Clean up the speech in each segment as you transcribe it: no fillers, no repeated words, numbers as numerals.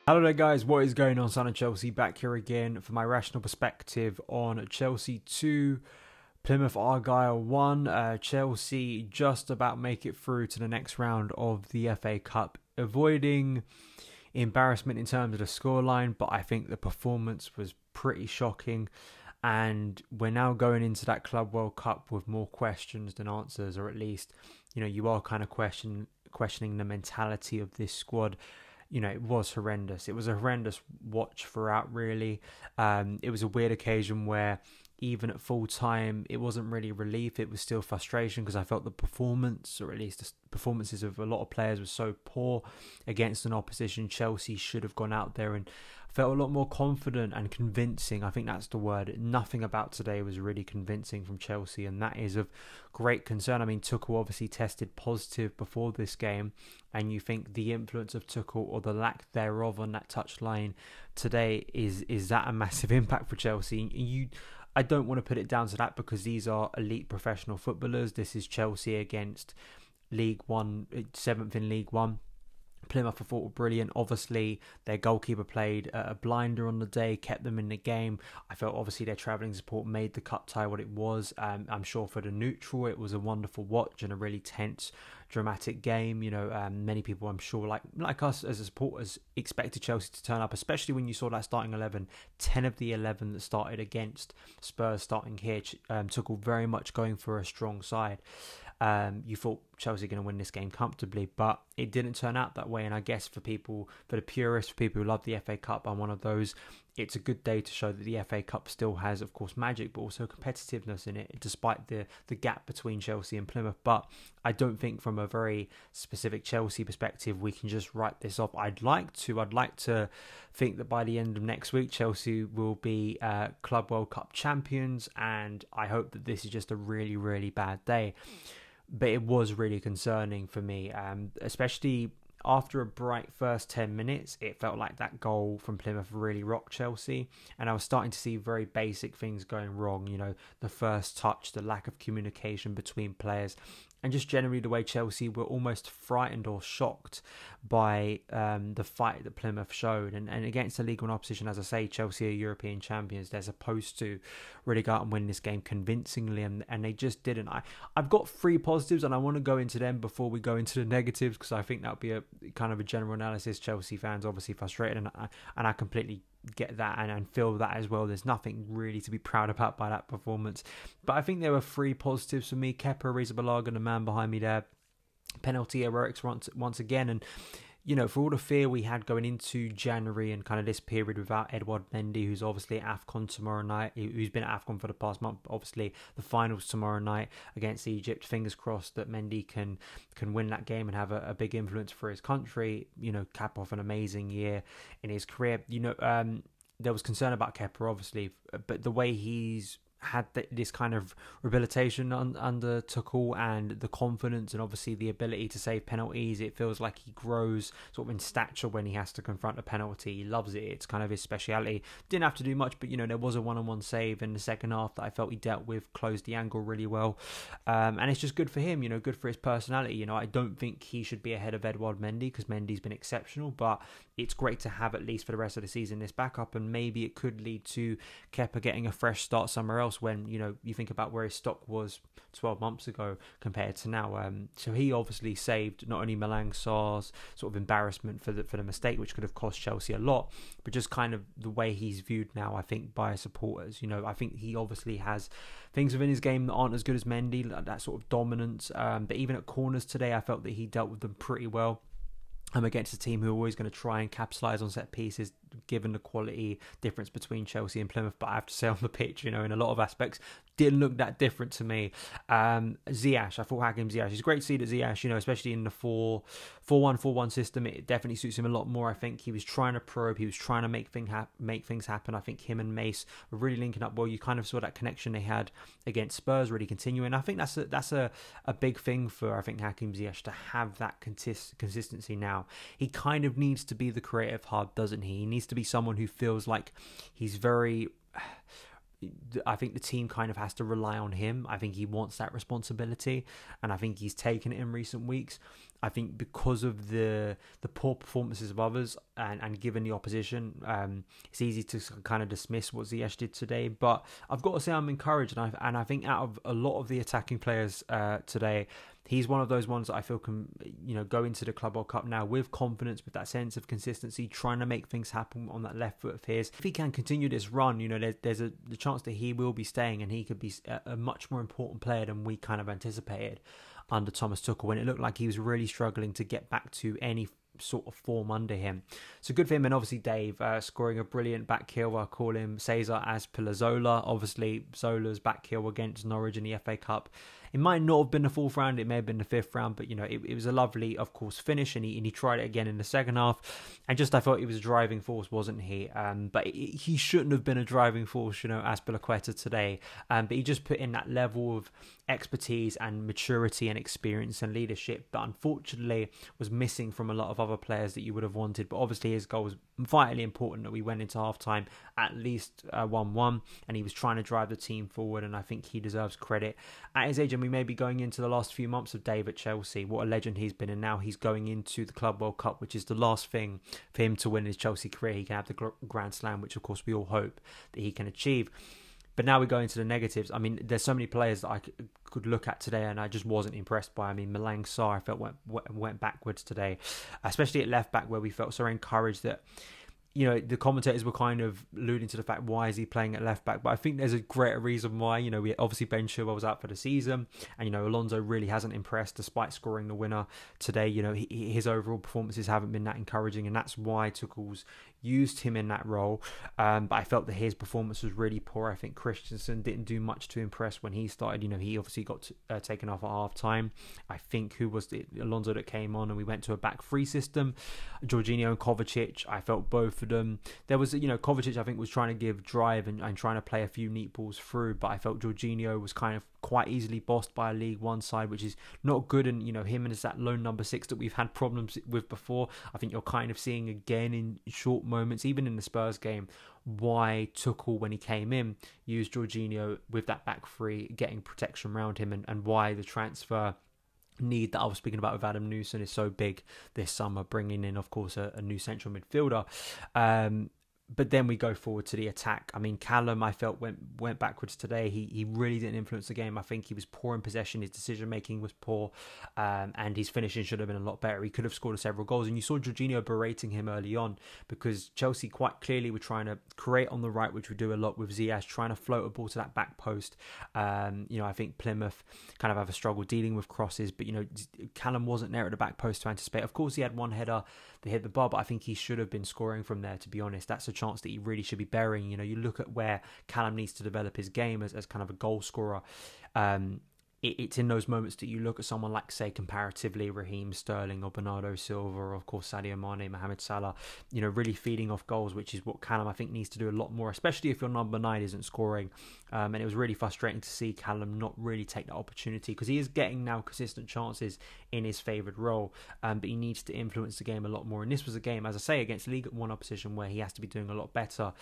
Hello there guys, what is going on? SonOfChelsea back here again for my rational perspective on Chelsea 2, Plymouth Argyle 1. Chelsea just about make it through to the next round of the FA Cup, avoiding embarrassment in terms of the scoreline, but I think the performance was pretty shocking. And we're now going into that Club World Cup with more questions than answers, or at least, you are kind of questioning the mentality of this squad. It was horrendous. It was a horrendous watch throughout, really. It was a weird occasion where even at full time, it wasn't really relief. It was still frustration because I felt the performance, or at least the performances of a lot of players, was so poor against an opposition. Chelsea should have gone out there and felt a lot more confident and convincing. I think that's the word. Nothing about today was really convincing from Chelsea, and that is of great concern. I mean, Tuchel obviously tested positive before this game, and you think the influence of Tuchel, or the lack thereof, on that touchline today is that a massive impact for Chelsea? I don't want to put it down to that because these are elite professional footballers. This is Chelsea against League One, 7th in League One. Plymouth, I thought, were brilliant. Obviously, their goalkeeper played a blinder on the day, kept them in the game. I felt obviously their travelling support made the cup tie what it was. I'm sure for the neutral, it was a wonderful watch and a really tense, dramatic game. Many people, I'm sure, like us as supporters, expected Chelsea to turn up, especially when you saw that starting 11. 10 of the 11 that started against Spurs starting here. Tuchel very much going for a strong side. You thought Chelsea going to win this game comfortably, but it didn't turn out that way. And I guess for the purists, for people who love the FA Cup, I'm one of those. It's a good day to show that the FA Cup still has, of course, magic, but also competitiveness in it, despite the gap between Chelsea and Plymouth. But I don't think from a very specific Chelsea perspective, we can just write this off. I'd like to think that by the end of next week, Chelsea will be Club World Cup champions. And I hope that this is just a really, really bad day. But it was really concerning for me, especially after a bright first 10 minutes. It felt like that goal from Plymouth really rocked Chelsea, and I was starting to see very basic things going wrong. The first touch, the lack of communication between players, and just generally the way Chelsea were almost frightened or shocked by the fight that Plymouth showed. And against the League One opposition, as I say, Chelsea are European champions. They're supposed to really go out and win this game convincingly, and they just didn't. I've got 3 positives, and I want to go into them before we go into the negatives, because I think that would be a kind of a general analysis. Chelsea fans obviously frustrated, and I completely get that and feel that as well. There's nothing really to be proud about by that performance, but I think there were 3 positives for me. KEPA Arrizabalaga, the man behind me there, penalty heroics once again. And for all the fear we had going into January and kind of this period without Edouard Mendy, who's obviously at AFCON tomorrow night, who's been at AFCON for the past month, obviously the finals tomorrow night against Egypt. Fingers crossed that Mendy can win that game and have a big influence for his country, cap off an amazing year in his career. There was concern about Kepa, obviously, but the way he's had this kind of rehabilitation under Tuchel, and the confidence and obviously the ability to save penalties, it feels like he grows sort of in stature when he has to confront a penalty. He loves it. It's kind of his speciality. Didn't have to do much, but there was a one-on-one save in the second half that I felt he dealt with, closed the angle really well, and it's just good for him, good for his personality. I don't think he should be ahead of Edouard Mendy because Mendy's been exceptional, but it's great to have, at least for the rest of the season, this backup, and maybe it could lead to Kepa getting a fresh start somewhere else when you think about where his stock was 12 months ago compared to now. So he obviously saved not only Malang Sarr's sort of embarrassment for the mistake, which could have cost Chelsea a lot, but just kind of the way he's viewed now, I think, by supporters. I think he obviously has things within his game that aren't as good as Mendy, that sort of dominance, but even at corners today, I felt that he dealt with them pretty well. I'm against a team who are always going to try and capitalise on set pieces, given the quality difference between Chelsea and Plymouth. But I have to say, on the pitch, in a lot of aspects, didn't look that different to me. Ziyech, I thought Hakim Ziyech, it's great to see that Ziyech, especially in the 4-1-4-1 system, it definitely suits him a lot more. I think he was trying to probe, he was trying to make things happen. I think him and Mace were really linking up well. You kind of saw that connection they had against Spurs really continuing. I think that's a big thing for, I think, Hakim Ziyech to have that consistency now. He kind of needs to be the creative hub, doesn't he? He needs to be someone who feels like he's very... I think the team kind of has to rely on him. I think he wants that responsibility, and I think he's taken it in recent weeks. I think because of the poor performances of others, and given the opposition, it's easy to kind of dismiss what Ziyech did today. But I've got to say I'm encouraged, and I think out of a lot of the attacking players today, he's one of those ones that I feel can, go into the Club World Cup now with confidence, with that sense of consistency, trying to make things happen on that left foot of his. If he can continue this run, there's the chance that he will be staying, and he could be a much more important player than we kind of anticipated under Thomas Tuchel, when it looked like he was really struggling to get back to any sort of form under him. So good for him. And obviously Dave scoring a brilliant back heel. I call him Cesar Azpilicueta. Obviously Zola's back heel against Norwich in the FA Cup. It might not have been the fourth round, it may have been the fifth round, but it was a lovely, of course, finish, and he tried it again in the second half. And just I thought he was a driving force, wasn't he? But he shouldn't have been a driving force, Azpilicueta today. But he just put in that level of expertise and maturity and experience and leadership that unfortunately was missing from a lot of other players that you would have wanted. But obviously his goal was vitally important, that we went into half-time at least 1-1, and he was trying to drive the team forward, and I think he deserves credit. At his age, and we may be going into the last few months of Dave at Chelsea, what a legend he's been, and now he's going into the Club World Cup, which is the last thing for him to win his Chelsea career. He can have the Grand Slam, which of course we all hope that he can achieve. But now we go into the negatives. I mean, there's so many players that I could look at today, and I just wasn't impressed by. I mean, Malang Sarr, I felt went backwards today, especially at left back, where we felt so encouraged that, the commentators were kind of alluding to the fact, why is he playing at left back? But I think there's a greater reason why. We obviously Ben Chilwell was out for the season, and Alonso really hasn't impressed despite scoring the winner today. His overall performances haven't been that encouraging, and that's why Tuchel's used him in that role. But I felt that his performance was really poor. I think Christensen didn't do much to impress when he started. He obviously got taken off at half time. I think Alonso that came on, and we went to a back three system. Jorginho and Kovacic, I felt both of them. There was, Kovacic I think was trying to give drive and trying to play a few neat balls through, but I felt Jorginho was kind of quite easily bossed by a League One side, which is not good. And him as that lone number 6 that we've had problems with before, I think you're kind of seeing again in short moments, even in the Spurs game, why Tuchel, when he came in, used Jorginho with that back three, getting protection around him, and why the transfer need that I was speaking about with Adam Newson is so big this summer, bringing in, of course, a new central midfielder. But then we go forward to the attack. I mean, Callum, I felt, went backwards today. He really didn't influence the game. I think he was poor in possession. His decision-making was poor. And his finishing should have been a lot better. He could have scored several goals. And you saw Jorginho berating him early on, because Chelsea quite clearly were trying to create on the right, which we do a lot with Ziyech, trying to float a ball to that back post. I think Plymouth kind of have a struggle dealing with crosses. But, Callum wasn't there at the back post to anticipate. Of course, he had one header that hit the bar, but I think he should have been scoring from there, to be honest. That's a chance that he really should be burying. You look at where Callum needs to develop his game as kind of a goal scorer. It's in those moments that you look at someone like, say, comparatively Raheem Sterling or Bernardo Silva, or of course Sadio Mane, Mohamed Salah, really feeding off goals, which is what Callum I think needs to do a lot more, especially if your number 9 isn't scoring. And it was really frustrating to see Callum not really take that opportunity, because he is getting now consistent chances in his favoured role, but he needs to influence the game a lot more. And this was a game, as I say, against League One opposition where he has to be doing a lot better.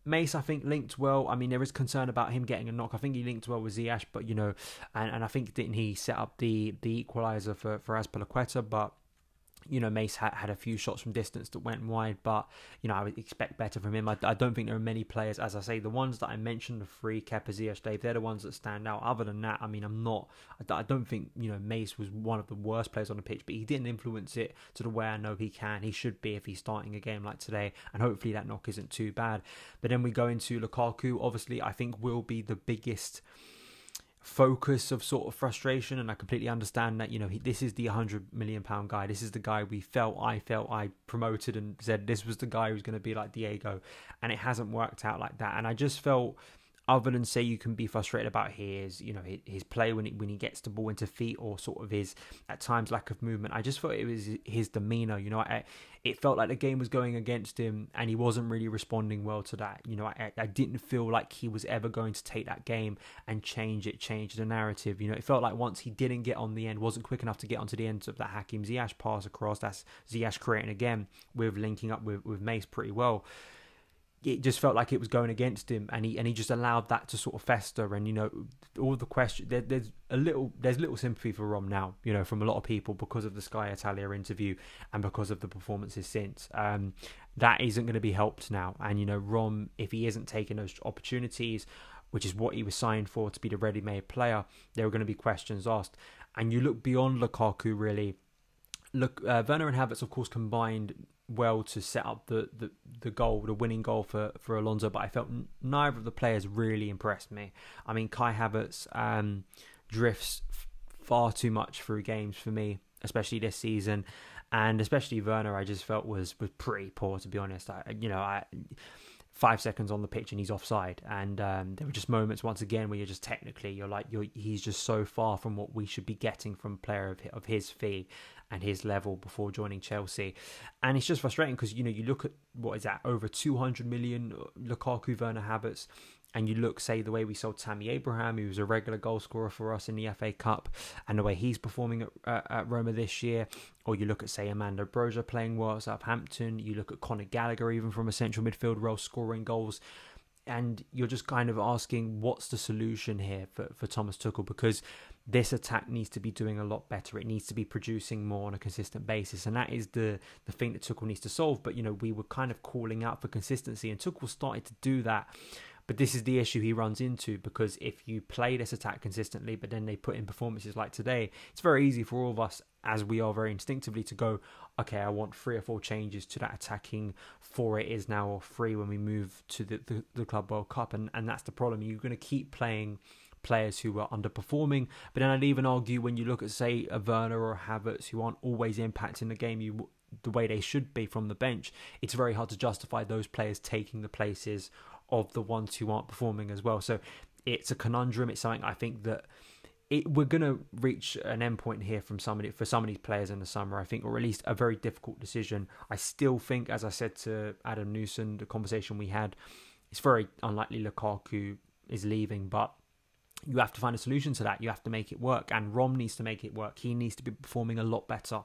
Mace, I think, linked well. I mean, there is concern about him getting a knock. I think he linked well with Ziyech, but and I think, didn't he set up the equaliser for Azpilicueta? But Mace had a few shots from distance that went wide, but I would expect better from him. I don't think there are many players, as I say, the ones that I mentioned, the three, KEPA, Ziyech, Dave, they're the ones that stand out. Other than that, I mean, I don't think Mace was one of the worst players on the pitch, but he didn't influence it to the way I know he can. He should be if he's starting a game like today, and hopefully that knock isn't too bad. But then we go into Lukaku. Obviously, I think will be the biggest focus of sort of frustration, and I completely understand that this is the £100 million guy. This is the guy I promoted and said this was the guy who's going to be like Diego, and it hasn't worked out like that. And I just felt, other than say you can be frustrated about his play when he gets the ball into feet, or sort of his at times lack of movement, I just felt it was his demeanour. It felt like the game was going against him, and he wasn't really responding well to that. I didn't feel like he was ever going to take that game and change the narrative. It felt like once he didn't get on the end, wasn't quick enough to get onto the end of that Hakim Ziyech pass across. That's Ziyech creating again with linking up with Mace pretty well. it just felt like it was going against him, and he just allowed that to sort of fester. And all the question, there's little sympathy for Rom now, from a lot of people because of the Sky Italia interview and because of the performances since. That isn't going to be helped now, and Rom, if he isn't taking those opportunities, which is what he was signed for, to be the ready-made player, there are going to be questions asked. And you look beyond Lukaku, really. Look, Werner and Havertz, of course, combined well to set up the winning goal for Alonso, but I felt neither of the players really impressed me. I mean, Kai Havertz drifts far too much through games for me, especially this season, and especially Werner, I just felt was pretty poor, to be honest. 5 seconds on the pitch and he's offside, and there were just moments once again where you're just technically he's just so far from what we should be getting from a player of his fee and his level before joining Chelsea. And it's just frustrating because you look at what is that, over 200 million Lukaku, Werner, Havertz, and you look, say, the way we sold Tammy Abraham, who was a regular goal scorer for us in the FA Cup, and the way he's performing at Roma this year. Or you look at, say, Amanda Broja playing well at Southampton. You look at Conor Gallagher, even from a central midfield role, scoring goals. And you're just kind of asking, what's the solution here for Thomas Tuchel? Because this attack needs to be doing a lot better. It needs to be producing more on a consistent basis. And that is the thing that Tuchel needs to solve. But, we were kind of calling out for consistency, and Tuchel started to do that. But this is the issue he runs into, because if you play this attack consistently, but then they put in performances like today, it's very easy for all of us, as we are very instinctively, to go, okay, I want 3 or 4 changes to that attacking 4 it is now, or 3 when we move to the Club World Cup. And that's the problem. You're going to keep playing players who are underperforming. But then I'd even argue, when you look at, say, a Werner or a Havertz, who aren't always impacting the game the way they should be from the bench, it's very hard to justify those players taking the places of the ones who aren't performing as well. So it's a conundrum. It's something I think that we're going to reach an end point here for some of these players in the summer, I think, or at least a very difficult decision. I still think, as I said to Adam Newson, the conversation we had, it's very unlikely Lukaku is leaving, but you have to find a solution to that. You have to make it work, and Rom needs to make it work. He needs to be performing a lot better.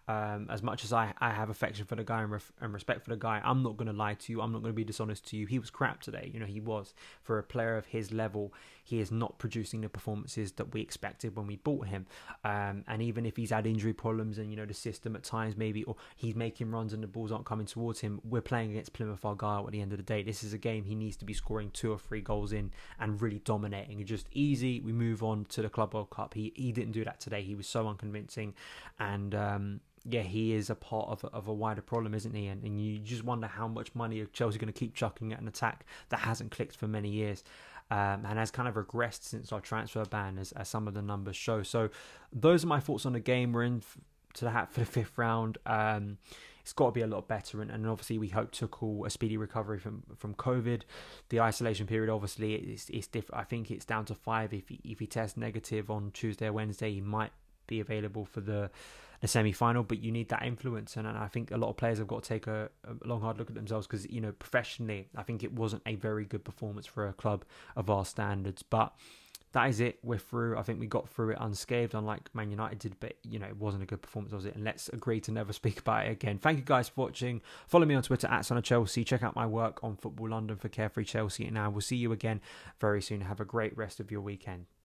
As much as I have affection for the guy and respect for the guy, I'm not going to lie to you. I'm not going to be dishonest to you. He was crap today. He was. For a player of his level, he is not producing the performances that we expected when we bought him. And even if he's had injury problems and, the system at times maybe, or he's making runs and the balls aren't coming towards him, we're playing against Plymouth Argyle at the end of the day. This is a game he needs to be scoring 2 or 3 goals in and really dominating. It's just easy. We move on to the Club World Cup. He didn't do that today. He was so unconvincing. And he is a part of a wider problem, isn't he? And you just wonder how much money are Chelsea going to keep chucking at an attack that hasn't clicked for many years, and has kind of regressed since our transfer ban, as some of the numbers show. So those are my thoughts on the game. We're in to the hat for the 5th round. It's got to be a lot better, and obviously we hope to call a speedy recovery from COVID. The isolation period, obviously, it's different. I think it's down to 5. If he tests negative on Tuesday or Wednesday, he might be available for the semi-final, but you need that influence, and I think a lot of players have got to take a long hard look at themselves, because professionally I think it wasn't a very good performance for a club of our standards. But that is it. We're through. I think we got through it unscathed, unlike Man United did, but it wasn't a good performance, was it? And let's agree to never speak about it again. Thank you guys for watching. Follow me on Twitter at SonOfChelsea. Check out my work on Football London for Carefree Chelsea, and I will see you again very soon. Have a great rest of your weekend.